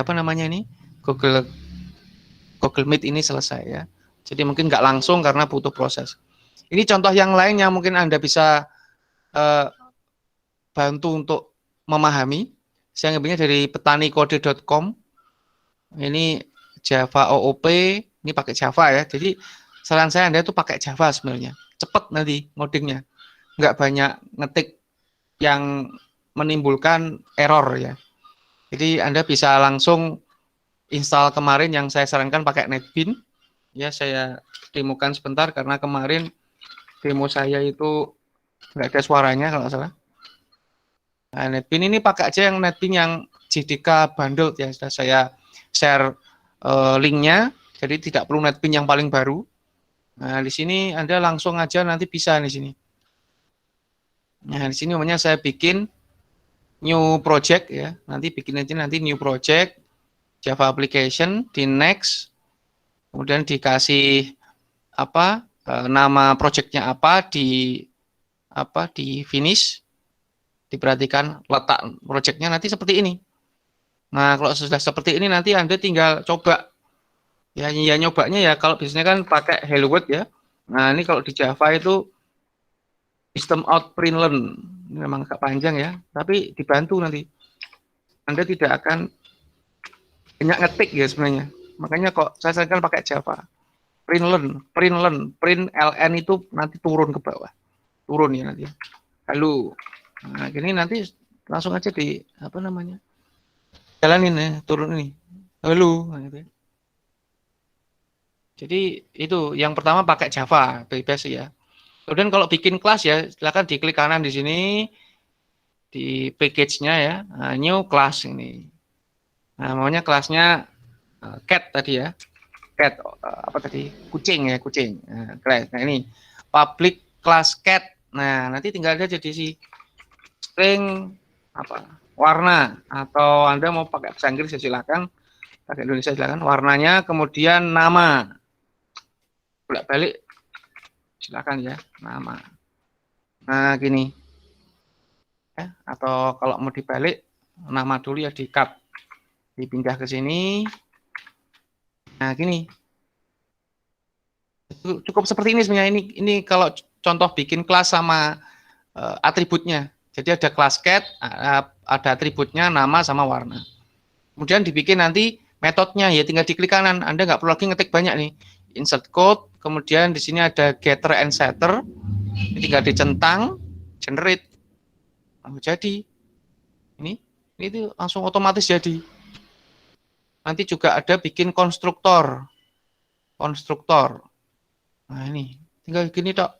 Google Meet ini selesai ya. Jadi mungkin nggak langsung karena butuh proses. Ini contoh yang lain yang mungkin Anda bisa bantu untuk memahami. Saya ngambilnya dari petanikode.com. Ini Java OOP, ini pakai Java ya. Jadi saran saya Anda itu pakai Java sebenarnya. Cepat nanti ngodingnya. Nggak banyak ngetik yang menimbulkan error ya. Jadi Anda bisa langsung install kemarin yang saya sarankan pakai NetBeans. Ya, saya demokan sebentar karena kemarin demo saya itu nggak ada suaranya kalau nggak salah. Nah, NetBeans ini pakai aja yang NetBeans yang JDK bundle ya. Sudah saya share linknya. Jadi tidak perlu NetBeans yang paling baru. Nah, di sini Anda langsung aja nanti bisa di sini. Nah, di sini namanya saya bikin new project ya. Nanti bikin aja nanti new project Java application di next. Kemudian dikasih nama projectnya di finish. Diperhatikan letak projectnya nanti seperti ini. Nah, kalau sudah seperti ini nanti Anda tinggal coba. Ya nyobanya ya kalau biasanya kan pakai Hello World ya. Nah, ini kalau di Java itu system out print learn. Ini memang agak panjang ya, tapi dibantu nanti. Anda tidak akan banyak ngetik ya sebenarnya. Makanya kok saya sarankan pakai Java. Print ln itu nanti turun ke bawah. Turun ya nanti. Halo. Nah, gini nanti langsung aja jalanin ya, turun ini. Halo. Nah, gitu ya. Jadi itu yang pertama pakai Java, bebas ya. Kemudian kalau bikin kelas ya, silakan diklik kanan di sini di package-nya ya. Nah, new class ini. Nah, maunya kelasnya cat tadi ya. Cat kucing ya, kucing. Nah, ini public class cat. Nah, nanti tinggal aja di string warna, atau Anda mau pakai bahasa Inggris ya silakan. Pakai Indonesia silakan. Warnanya, kemudian nama. Bolak-balik silakan ya, nama. Nah, gini. Ya, atau kalau mau dibalik nama dulu ya di-cut. Dipindah ke sini. Nah, gini. Cukup seperti ini sebenarnya. Ini kalau contoh bikin kelas sama atributnya. Jadi ada kelas cat, ada atributnya nama sama warna. Kemudian dibikin nanti metodenya ya tinggal diklik kanan. Anda nggak perlu lagi ngetik banyak nih. Insert code, kemudian di sini ada getter and setter. Ini tinggal dicentang, generate. Jadi ini itu langsung otomatis jadi. Nanti juga ada bikin konstruktor. Nah, ini tinggal gini tok.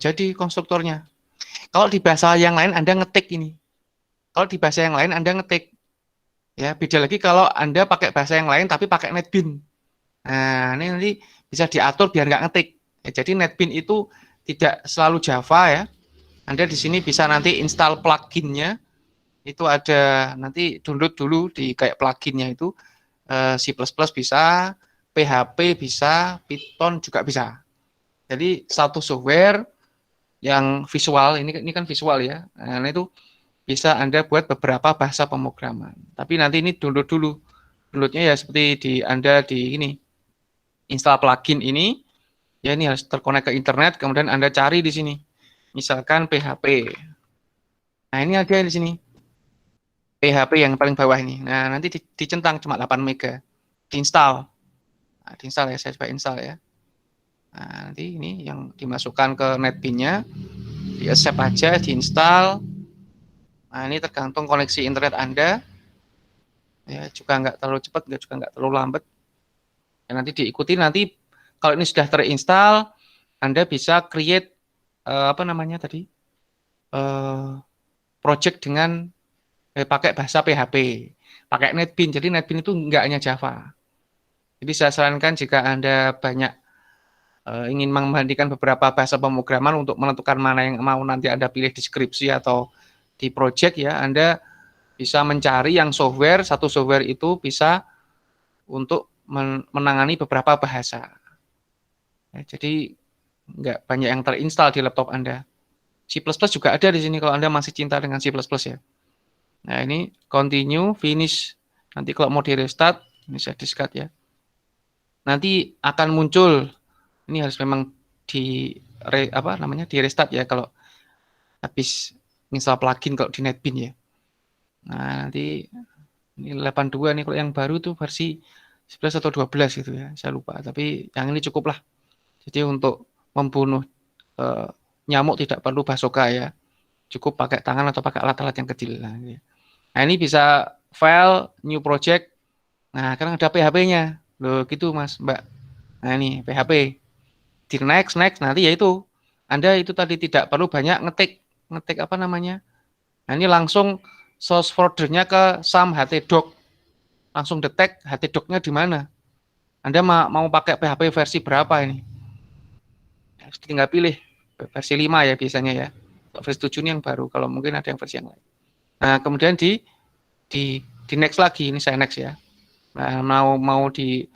Jadi konstruktornya. Kalau di bahasa yang lain Anda ngetik ini. Kalau di bahasa yang lain Anda ngetik. Ya, beda lagi kalau Anda pakai bahasa yang lain tapi pakai NetBeans. Nah, ini nanti bisa diatur biar nggak ngetik. Ya, jadi NetBeans itu tidak selalu Java ya. Anda di sini bisa nanti install plugin-nya. Itu ada nanti download dulu di kayak plugin-nya itu. C++ bisa, PHP bisa, Python juga bisa. Jadi satu software yang visual, ini kan visual ya. Nah, itu bisa Anda buat beberapa bahasa pemrograman. Tapi nanti ini download dulu. Downloadnya ya seperti Anda di ini. Install plugin ini, ya ini harus terkonek ke internet, kemudian Anda cari di sini. Misalkan PHP. Nah, ini ada di sini. PHP yang paling bawah ini. Nah, nanti dicentang cuma 8 mega. Diinstal. Nah, diinstal ya, saya coba install ya. Nah, nanti ini yang dimasukkan ke NetBeans-nya. Di-accept aja, diinstal. Nah, ini tergantung koneksi internet Anda. Ya, juga nggak terlalu cepat, juga nggak terlalu lambat. Ya, nanti diikuti, nanti kalau ini sudah terinstall, Anda bisa create project dengan pakai bahasa PHP, pakai NetBeans. Jadi NetBeans itu nggak hanya Java. Jadi saya sarankan jika Anda banyak ingin membandingkan beberapa bahasa pemrograman untuk menentukan mana yang mau nanti Anda pilih di skripsi atau di project ya, Anda bisa mencari yang software, satu software itu bisa untuk menangani beberapa bahasa. Ya, jadi nggak banyak yang terinstall di laptop Anda. C++ juga ada di sini kalau Anda masih cinta dengan C++ ya. Nah ini continue, finish. Nanti kalau mau di restart, ini saya discard ya. Nanti akan muncul, ini harus memang di di restart ya kalau habis install plugin kalau di NetBeans ya. Nah nanti ini 82 nih kalau yang baru tuh versi 11 atau 12 gitu ya, saya lupa. Tapi yang ini cukup lah. Jadi untuk membunuh nyamuk tidak perlu basoka ya. Cukup pakai tangan atau pakai alat-alat yang kecil. Nah ini bisa file, new project. Nah sekarang ada PHP-nya. Loh gitu Mas, Mbak. Nah ini PHP. Di next, nanti ya itu. Anda itu tadi tidak perlu banyak ngetik apa namanya. Nah ini langsung source folder-nya ke SAM htdoc. Langsung detect htdoc-nya di mana. Anda mau pakai PHP versi berapa ini? Tinggal pilih versi 5 ya biasanya ya. Versi 7 ini yang baru, kalau mungkin ada yang versi yang lain. Nah, kemudian di next lagi, ini saya next ya. Nah, mau di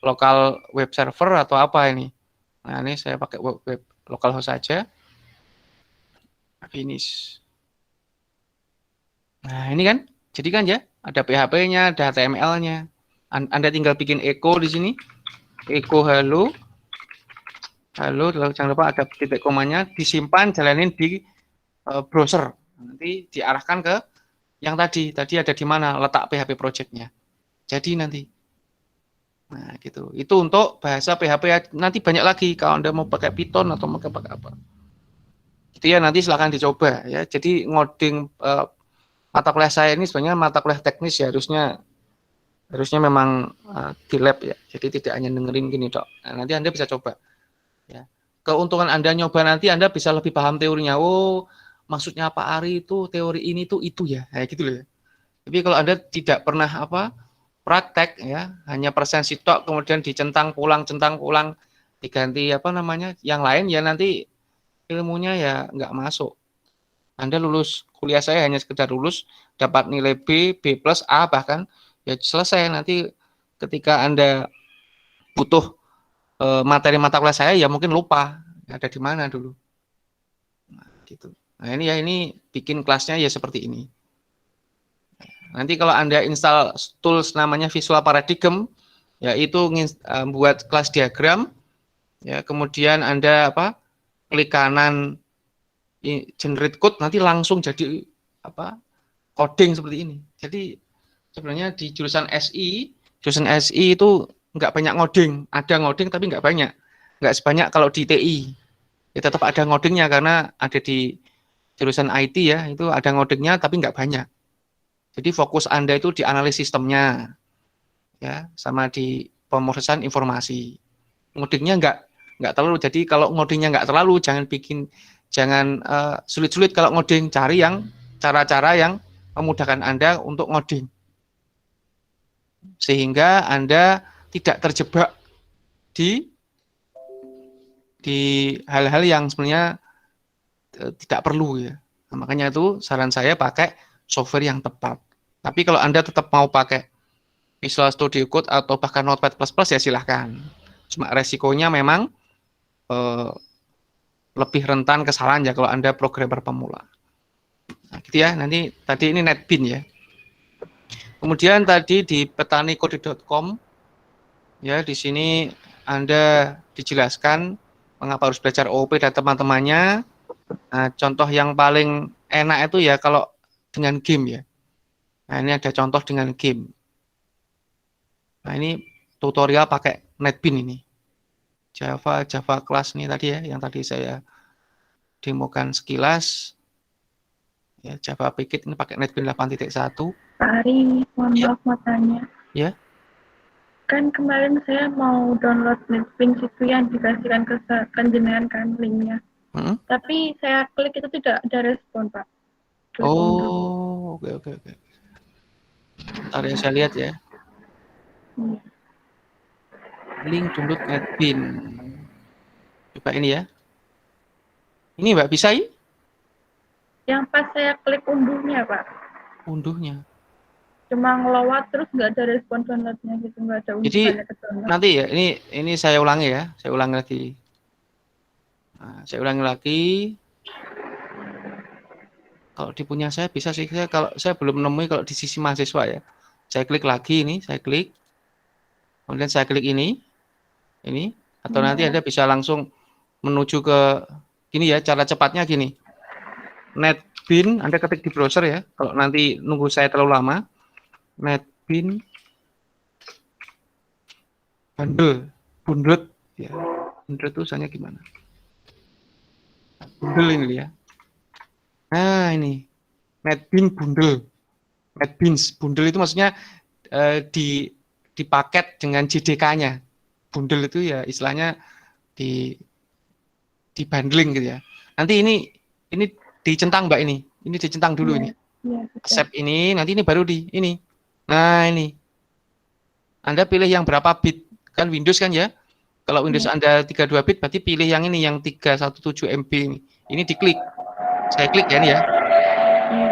lokal web server atau apa ini. Nah, ini saya pakai web localhost saja. Finish. Nah, ini kan, jadi kan ya, ada PHP-nya, ada HTML-nya. Anda tinggal bikin echo di sini. Echo halo. Halo, jangan lupa ada titik komanya, disimpan, jalanin di browser. Nanti diarahkan ke yang tadi ada di mana letak PHP project-nya. Jadi nanti. Nah, gitu. Itu untuk bahasa PHP. Nanti banyak lagi kalau Anda mau pakai Python atau mau pakai apa. Itu ya nanti silakan dicoba ya. Jadi ngoding mata kuliah saya ini sebenarnya mata kuliah teknis ya, harusnya memang di lab ya. Jadi tidak hanya dengerin gini, Dok. Nah, nanti Anda bisa coba. Ya. Keuntungan Anda nyoba nanti Anda bisa lebih paham teorinya. Oh, maksudnya Pak Ari itu teori ini tuh itu ya. Kayak gitu loh ya. Tapi kalau Anda tidak pernah praktek ya, hanya presensi tok kemudian centang pulang diganti yang lain ya nanti ilmunya ya nggak masuk. Anda lulus kuliah saya hanya sekedar lulus dapat nilai B, B+, A bahkan ya selesai. Nanti ketika Anda butuh materi mata kuliah saya ya mungkin lupa ada di mana dulu. Nah, gitu. Nah, ini bikin kelasnya ya seperti ini. Nanti kalau Anda install tools namanya Visual Paradigm, yaitu buat kelas diagram, ya kemudian Anda klik kanan generate code, nanti langsung jadi coding seperti ini. Jadi sebenarnya di jurusan SI itu nggak banyak ngoding, ada ngoding tapi nggak banyak, nggak sebanyak kalau di TI. Ya tetap ada ngodingnya karena ada di jurusan IT ya, itu ada ngodingnya tapi nggak banyak. Jadi fokus Anda itu di analisis sistemnya, ya, sama di pemrosesan informasi. Ngodingnya nggak terlalu. Jadi kalau ngodingnya nggak terlalu, jangan sulit-sulit kalau ngoding. Cari yang cara-cara yang memudahkan Anda untuk ngoding, sehingga Anda tidak terjebak di hal-hal yang sebenarnya tidak perlu ya. Nah, makanya itu saran saya pakai software yang tepat. Tapi kalau Anda tetap mau pakai Visual Studio Code atau bahkan Notepad++ ya silahkan. Cuma resikonya memang lebih rentan kesalahan ya kalau Anda programmer pemula. Nah, gitu ya. Nanti tadi ini NetBeans ya. Kemudian tadi di petanikode.com ya, di sini Anda dijelaskan mengapa harus belajar OOP dan teman-temannya. Nah, contoh yang paling enak itu ya kalau dengan game ya. Nah, ini ada contoh dengan game. Nah, ini tutorial pakai NetBeans ini. Java class ini tadi ya, yang tadi saya demokan sekilas. Ya, Java Application ini pakai NetBeans 8.1. Pak Ari, mohon maaf mau tanya. Ya. Kan kemarin saya mau download NetBeans itu yang dikasihkan ke jenengan kan linknya. Tapi saya klik itu tidak ada respon, Pak. Oh, oke. Ntar ya saya lihat ya. Link download NetBeans. Coba ini ya. Ini Mbak bisa ya? Yang pas saya klik unduhnya, Pak. Unduhnya. Cuma ngelawat terus nggak ada respon downloadnya gitu, nggak ada Jadi unduhannya ke download. nanti ya, ini saya ulangi ya. Saya ulangi lagi. Nah, saya ulangi lagi. Kalau di punya saya bisa sih. Kalau saya belum menemui kalau di sisi mahasiswa ya. Saya klik lagi ini, saya klik. Kemudian saya klik ini. Atau nanti Anda bisa langsung menuju ke gini ya, cara cepatnya gini. NetBeans, Anda ketik di browser ya. Kalau nanti nunggu saya terlalu lama, NetBeans bundle ya. Bundle itu usahanya gimana? Bundle ini ya. Nah, ini NetBeans bundle itu maksudnya dipaket dengan JDK-nya. Bundle itu ya istilahnya di bundling gitu ya. Nanti ini dicentang Mbak ini. Ini dicentang dulu ini. Accept ini, nanti ini baru di ini. Nah, ini. Anda pilih yang berapa bit? Kan Windows kan ya? Kalau Windows Anda 32 bit berarti pilih yang ini yang 317 MB ini. Ini diklik. Saya klik ya ini ya.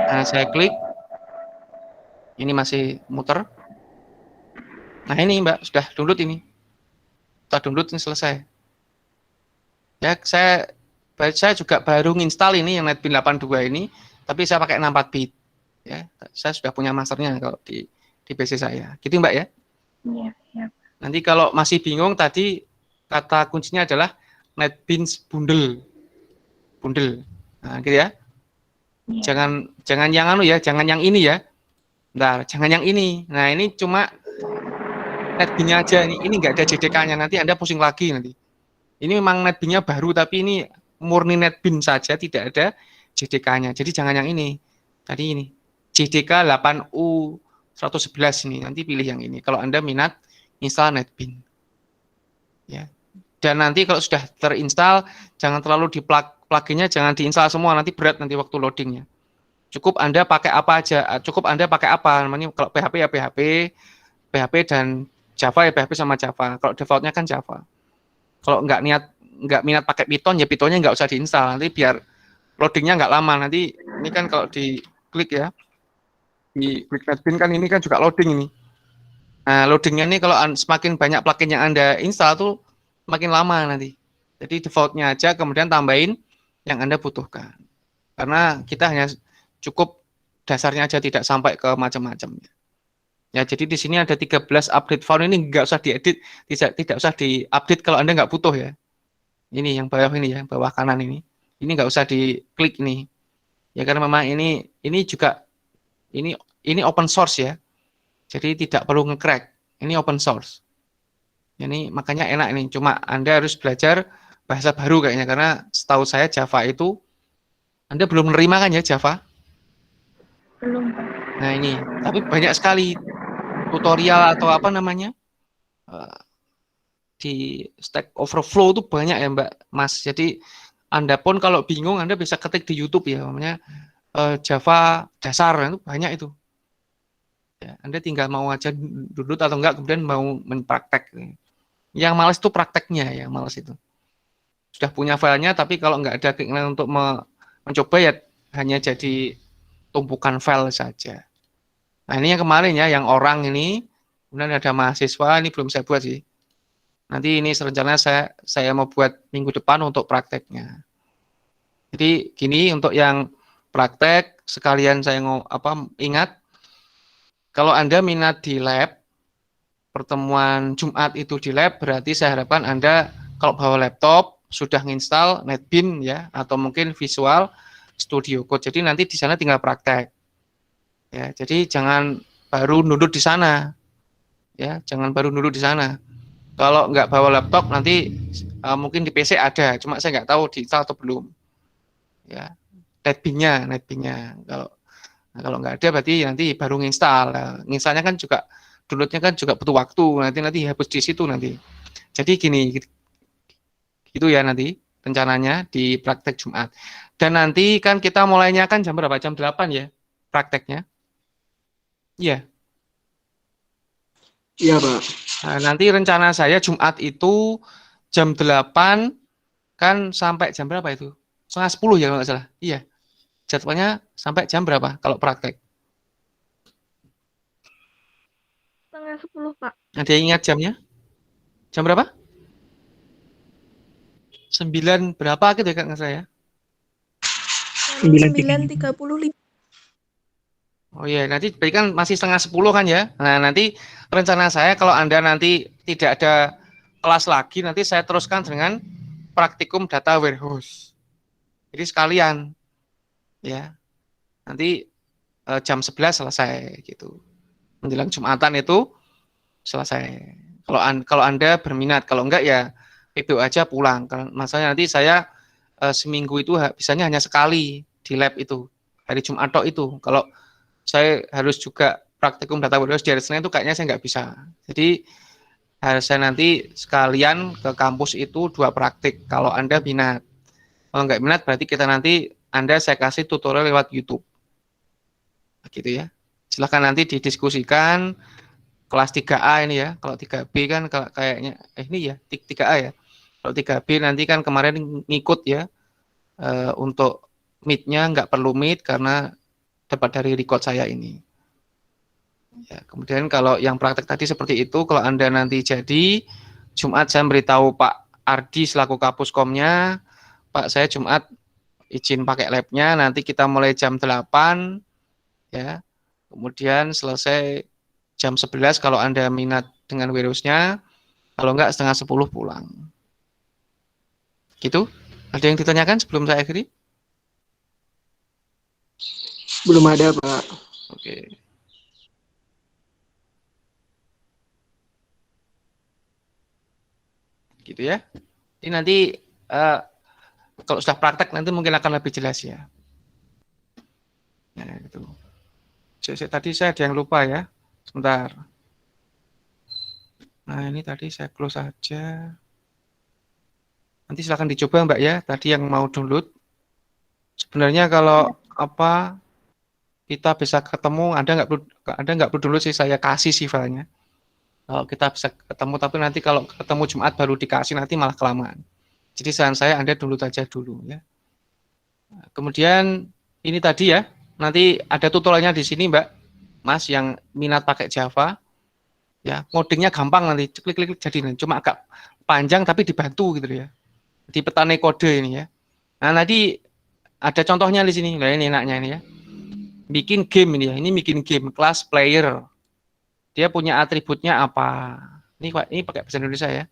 Nah, saya klik. Ini masih muter. Nah, ini Mbak sudah download ini. Sudah download ini selesai. Ya, saya juga baru nginstal ini yang NetBeans 82 ini, tapi saya pakai 64 bit. Ya, saya sudah punya masternya kalau di PC saya. Gitu Mbak ya? Iya, iya. Nanti kalau masih bingung tadi kata kuncinya adalah NetBeans bundle. Nah, gitu ya. Jangan yang jangan yang ini ya. Bentar, jangan yang ini. Nah, ini cuma NetBeans-nya aja ini nggak ada JDK-nya, nanti Anda pusing lagi nanti. Ini memang NetBeans-nya baru, tapi ini murni NetBeans saja, tidak ada JDK-nya. Jadi jangan yang ini. Tadi ini. JDK 8U111 ini. Nanti pilih yang ini. Kalau Anda minat, install NetBeans. Ya. Dan nanti kalau sudah terinstall, jangan terlalu di plugin-nya, jangan diinstal semua. Nanti berat nanti waktu loadingnya. Cukup Anda pakai apa aja. Cukup Anda pakai apa. Namanya kalau PHP ya PHP dan Java ya PHP sama Java. Kalau defaultnya kan Java. Kalau nggak minat pakai Python ya Pythonnya nggak usah diinstal, nanti biar loadingnya nggak lama. Nanti ini kan kalau diklik ya di klik NetBeans kan ini kan juga loading ini. Nah, loadingnya ini kalau semakin banyak plugin yang Anda install tuh makin lama nanti. Jadi defaultnya aja, kemudian tambahin yang Anda butuhkan. Karena kita hanya cukup dasarnya aja, tidak sampai ke macam-macam. Ya, jadi di sini ada 13 update file, ini nggak usah diedit, tidak usah diupdate kalau Anda nggak butuh ya. Ini yang bawah ini ya, bawah kanan ini. Ini nggak usah diklik nih. Ya karena memang ini juga ini open source ya. Jadi tidak perlu nge-crack. Ini open source. Ini makanya enak ini. Cuma Anda harus belajar bahasa baru kayaknya, karena setahu saya Java itu Anda belum menerima kan ya Java? Belum, Pak. Nah, ini. Tapi banyak sekali tutorial atau apa namanya? Di Stack Overflow itu banyak ya Mbak Mas. Jadi Anda pun kalau bingung Anda bisa ketik di YouTube ya, namanya Java dasar, itu banyak itu. Ya, Anda tinggal mau aja download atau enggak, kemudian mau mempraktek. Yang males itu prakteknya, yang males itu. Sudah punya filenya, tapi kalau nggak ada keinginan untuk mencoba ya hanya jadi tumpukan file saja. Nah, ini yang kemarin ya, yang orang ini, kemudian ada mahasiswa, ini belum saya buat sih. Nanti ini rencananya saya mau buat minggu depan untuk prakteknya. Jadi gini, untuk yang praktek sekalian saya ingat, kalau Anda minat di lab, pertemuan Jumat itu di lab, berarti saya harapkan Anda kalau bawa laptop sudah nginstal NetBeans ya, atau mungkin Visual Studio Code. Jadi nanti di sana tinggal praktek. Ya, jadi jangan baru download di sana. Ya, jangan baru download di sana. Kalau nggak bawa laptop nanti mungkin di PC ada, cuma saya nggak tahu diinstal atau belum. Ya, NetBeans-nya. Kalau nggak ada berarti nanti baru nginstal. Nginstalnya kan juga, downloadnya kan juga butuh waktu. Nanti hapus di situ nanti. Jadi gini, gitu ya nanti rencananya di praktek Jumat. Dan nanti kan kita mulainya kan jam berapa? Jam 8 ya prakteknya. Iya. Iya, Pak. Nah, nanti rencana saya Jumat itu jam 8 kan sampai jam berapa itu? Setengah 10 ya kalau nggak salah. Iya. Jadwalnya sampai jam berapa kalau praktek? Setengah 10, Pak. Ada yang ingat jamnya? Jam berapa? 9 berapa gitu ya Kak saya? 9.35. Oh iya, nanti berarti kan masih setengah 10 kan ya. Nah, nanti rencana saya kalau Anda nanti tidak ada kelas lagi, nanti saya teruskan dengan praktikum data warehouse. Jadi sekalian ya. Nanti jam 11 selesai gitu. Menjelang Jumatan itu selesai. Kalau Anda berminat, kalau enggak ya PBO aja pulang. Karena masalahnya nanti saya seminggu itu bisanya hanya sekali di lab itu. Hari Jumat itu. Kalau saya harus juga praktikum data warehouse di hari Senin itu kayaknya saya nggak bisa. Jadi harus saya nanti sekalian ke kampus itu 2 praktik kalau Anda minat. Kalau nggak minat berarti kita nanti Anda saya kasih tutorial lewat YouTube. Gitu ya. Silahkan nanti didiskusikan kelas 3A ini ya. Kalau 3B kan kayaknya ini ya 3A ya. Kalau 3B nanti kan kemarin ngikut ya untuk meet-nya nggak perlu meet karena dapat dari record saya ini. Ya, kemudian kalau yang praktek tadi seperti itu, kalau Anda nanti jadi Jumat saya beritahu Pak Ardi selaku Kapuskomnya, Pak saya Jumat izin pakai labnya, nanti kita mulai jam 8 ya. Kemudian selesai jam 11 kalau Anda minat dengan warehouse-nya, kalau enggak setengah 10 pulang. Gitu? Ada yang ditanyakan sebelum saya akhiri? Belum ada, Pak. Oke. Gitu ya. Ini nanti kalau sudah praktek nanti mungkin akan lebih jelas ya. Nah, itu. Tadi saya ada yang lupa ya. Sebentar. Nah, ini tadi saya close saja. Nanti silakan dicoba Mbak ya. Tadi yang mau download. Sebenarnya kalau kita bisa ketemu, Anda nggak perlu download sih, saya kasih sih filenya. Kalau kita bisa ketemu, tapi nanti kalau ketemu Jumat baru dikasih nanti malah kelamaan. Jadi saran saya Anda download aja dulu ya. Kemudian ini tadi ya, nanti ada tutorialnya di sini Mbak, Mas yang minat pakai Java, ya ngodingnya gampang nanti, klik-klik jadi, cuma agak panjang tapi dibantu gitu ya. Di petani kode ini ya. Nah nanti ada contohnya di sini, nah ini enaknya ini ya. Bikin game ini ya, ini bikin game kelas player. Dia punya atributnya apa? Ini pakai bahasa Indonesia ya.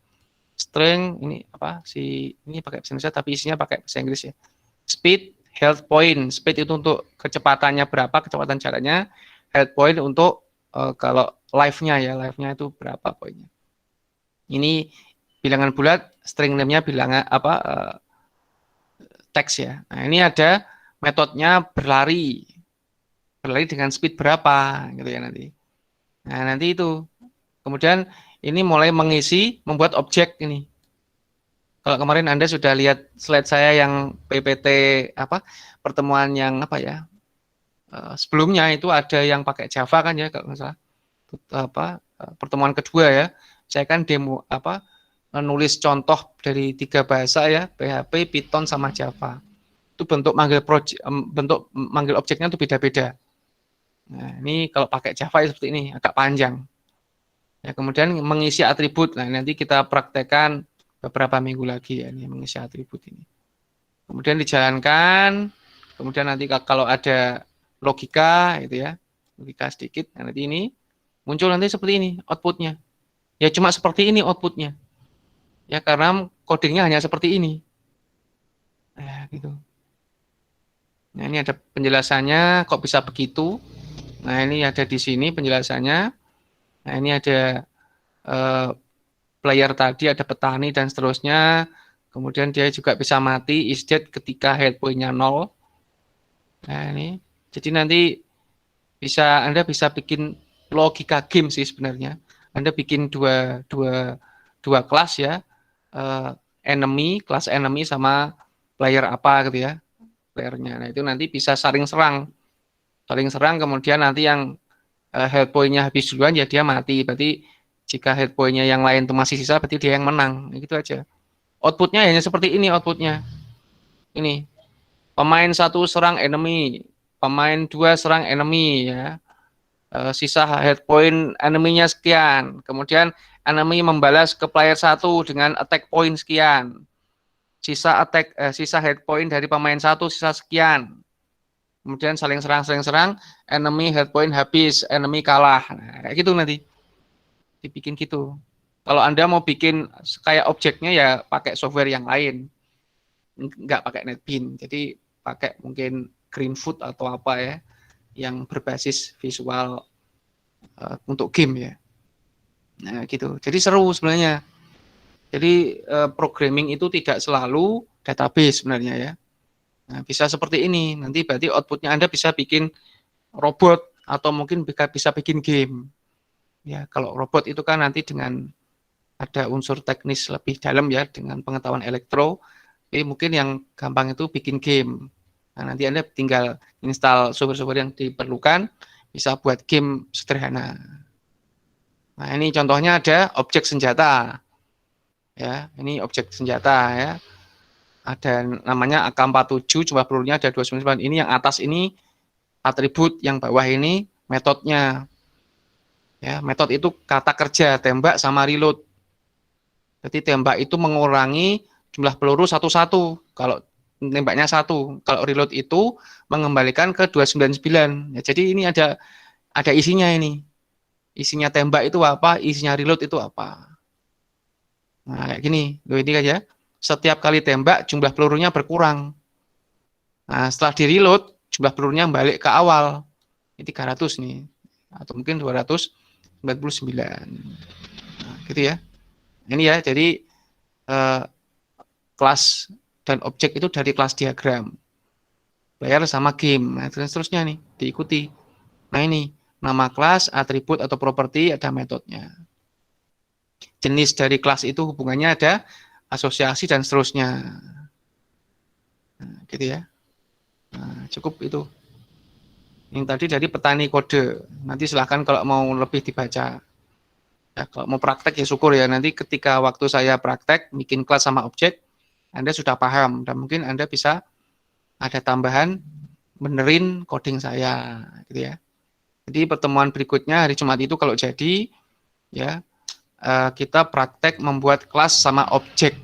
String ini ini pakai bahasa Indonesia tapi isinya pakai bahasa Inggris ya. Speed, health point. Speed itu untuk kecepatannya berapa, kecepatan jalannya. Health point untuk kalau life-nya ya, life-nya itu berapa poinnya. Ini bilangan bulat, string name-nya bilangan teks ya. Nah, ini ada metodenya berlari dengan speed berapa gitu ya nanti. Nah, nanti itu. Kemudian ini mulai membuat objek ini. Kalau kemarin Anda sudah lihat slide saya yang PPT pertemuan yang sebelumnya itu ada yang pakai Java kan ya kalau nggak salah. Pertemuan kedua ya. Saya kan demo nulis contoh dari 3 bahasa ya, PHP, Python sama Java. Itu bentuk manggil objeknya itu beda-beda. Nah, ini kalau pakai Java ya seperti ini, agak panjang. Ya, kemudian mengisi atribut. Nah, nanti kita praktekkan beberapa minggu lagi ya, ini mengisi atribut ini. Kemudian dijalankan, kemudian nanti kalau ada logika gitu ya, logika sedikit, nah, nanti ini muncul nanti seperti ini outputnya. Ya cuma seperti ini outputnya. Ya karena codingnya hanya seperti ini. Nah, gitu. Nah, ini ada penjelasannya kok bisa begitu. Nah, ini ada di sini penjelasannya. Nah, ini ada player tadi, ada petani dan seterusnya. Kemudian dia juga bisa mati is dead ketika health point-nya 0. Nah, ini. Jadi nanti Anda bisa bikin logika game sih sebenarnya. Anda bikin dua kelas ya. Kelas enemy sama player apa gitu ya. Playernya. Nah, itu nanti bisa saling serang kemudian nanti yang health point-nya habis duluan ya dia mati. Berarti Jika head point-nya yang lain itu masih sisa, berarti dia yang menang. Gitu aja. Outputnya hanya seperti ini outputnya. Ini. Pemain 1 serang enemy. Pemain 2 serang enemy. Ya. Sisa head point enemy-nya sekian. Kemudian enemy membalas ke player 1 dengan attack point sekian. Sisa head point dari pemain 1 sisa sekian. Kemudian saling serang, enemy head point habis, enemy kalah. Nah, kayak gitu nanti. Dibikin gitu. Kalau Anda mau bikin kayak objeknya ya pakai software yang lain. Nggak pakai NetBeans. Jadi pakai mungkin Greenfoot atau apa ya yang berbasis visual untuk game ya. Nah, gitu. Jadi seru sebenarnya. Jadi programming itu tidak selalu database sebenarnya ya. Nah, bisa seperti ini. Nanti berarti outputnya Anda bisa bikin robot atau mungkin bisa bikin game. Ya, kalau robot itu kan nanti dengan ada unsur teknis lebih dalam ya dengan pengetahuan elektro. Jadi mungkin yang gampang itu bikin game. Nah, nanti Anda tinggal install software-software yang diperlukan, bisa buat game sederhana. Nah, ini contohnya ada objek senjata. Ya, ini objek senjata ya. Ada namanya AK-47, jumlah pelurunya ada 29. Ini yang atas ini atribut, yang bawah ini metodenya. Ya, metode itu kata kerja, tembak sama reload. Jadi tembak itu mengurangi jumlah peluru satu-satu. Kalau tembaknya 1, kalau reload itu mengembalikan ke 299. Ya, jadi ini ada isinya ini. Isinya tembak itu apa, isinya reload itu apa. Nah, kayak gini. Loh, ini aja. Setiap kali tembak jumlah pelurunya berkurang. Nah, setelah di reload jumlah pelurunya balik ke awal. Ini 300 nih. Atau mungkin 299. Nah, gitu ya. Ini ya, jadi kelas dan objek itu dari kelas diagram. Player sama game. Nah, seterusnya nih, diikuti. Nah, ini nama kelas, atribut atau properti, ada metodenya. Jenis dari kelas itu hubungannya ada asosiasi dan seterusnya. Nah, gitu ya. Nah, cukup itu. Yang tadi dari petani kode. Nanti silahkan kalau mau lebih dibaca. Ya, kalau mau praktek ya syukur ya. Nanti ketika waktu saya praktek, bikin kelas sama objek, Anda sudah paham. Dan mungkin Anda bisa ada tambahan, benerin coding saya. Gitu ya. Jadi pertemuan berikutnya hari Jumat itu kalau jadi, ya kita praktek membuat kelas sama objek.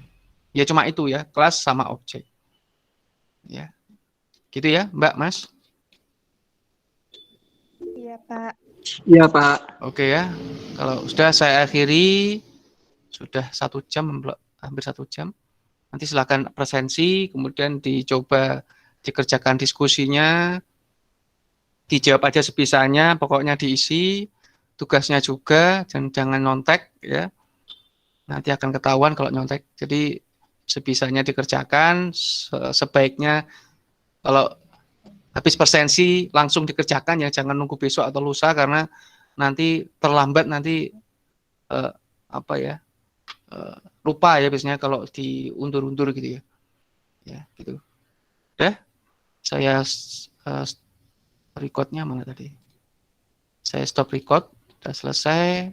Ya cuma itu ya, kelas sama objek. Ya, gitu ya, Mbak, Mas. Iya, Pak. Iya, Pak. Oke ya, kalau sudah saya akhiri, sudah 1 jam, hampir 1 jam. Nanti silakan presensi, kemudian dicoba dikerjakan diskusinya, dijawab aja sebisanya, pokoknya diisi, tugasnya juga, dan jangan nyontek ya. Nanti akan ketahuan kalau nyontek. Jadi sebisanya dikerjakan, sebaiknya kalau habis presensi langsung dikerjakan ya, jangan nunggu besok atau lusa karena nanti terlambat nanti lupa ya biasanya kalau diundur-undur gitu ya. Ya, gitu. Udah, saya recordnya mana tadi? Saya stop record, sudah selesai.